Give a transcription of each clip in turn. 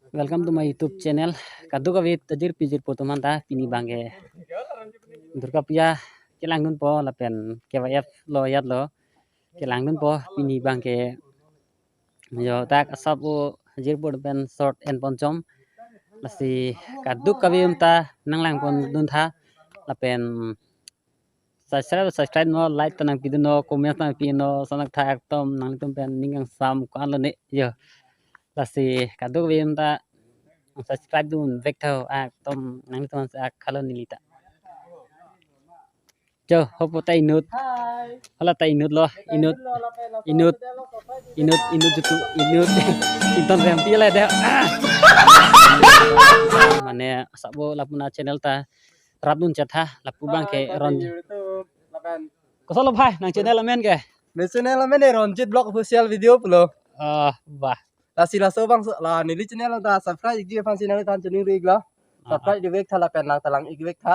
Welcome to my YouTube channel. Kadu ka wit tajir pijir po tumanta pini bange. Durga Puja kelangun po lapen KWF lo yat lo kelangun po pini bange. Yo tak asapu hajir po pen short and poncom. Lasi kadu ka ta nanglang pon dun tha lapen subscribe no like tanang pidu no comment tanang pino sanak tha ektom nang tum pen ningang sam kan lo ne yo. Lasi kadu ka ta subscribe dun vector tom nang tom sa khalon nilita jo hopo tay inut hala tay inut lo inut inut inut inut jutu inut inton rem pila de mane sabo lapuna channel ta radun chatha lapu bang ke ron ko solo bhai nang channel men ke channel men Ronjit blog official video pulo bah la sila so bang la nili channel ta subscribe gi fan channel tan chuni rig la subscribe di wek thala pen lang talang ig wek tha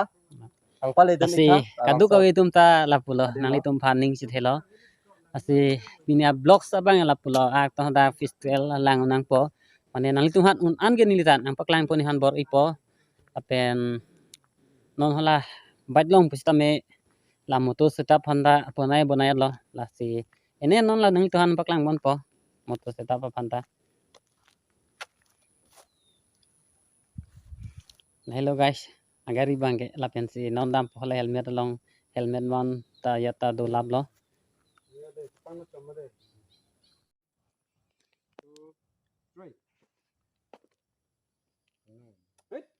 ang pale dun asi kadu ka tum ta lapulo nang litum phaning si thelo asi binia blogs abang lapulo ak to da festival lang nang po mane nang litum hat un an ge nilitan ang paklang po ni han bor ipo apen non hala bajlong pusta me la moto setup handa ponai bonai lo la si ene non la nang tuhan paklang bon po moto setup handa. Hello guys, agari bangke la pensi non dam po hala helmet long helmet mon ta yata do lab lo.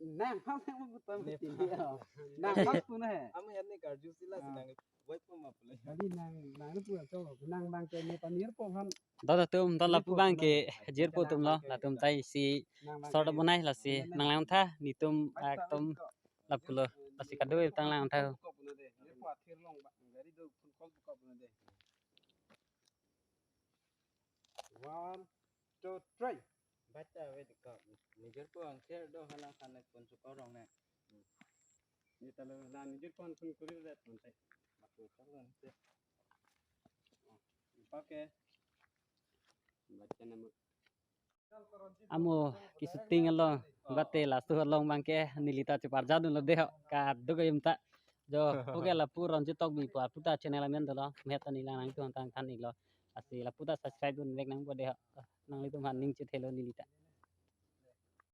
Nang phang phang putam tin dia nang mas puna he am herne garju sila sinang wai po ma pule jadi nang pu to nang bang ke ne panir po han da tum da la pu bang ke jer po tum lo la tum tai si sort bonai la si nang lang tha ni tum ak tum la pu lo la si kadu tang lang tha 1 2 3 baca we de ka niger ko ang share do hala kana kon su korong ne ni talo la niger kon kun kuri ret mon tai aku kalan se oke baca nama amo ki shooting lo bate la su long bang ke nilita che par jadun lo de ka du ga yum ta jo oke la pu ron ji tok bi pa puta channel men lo me ta ni lang nang tu tang than ni lo asi la puta subscribe dun vek nang bo de nang li tu han ning che thelo nilita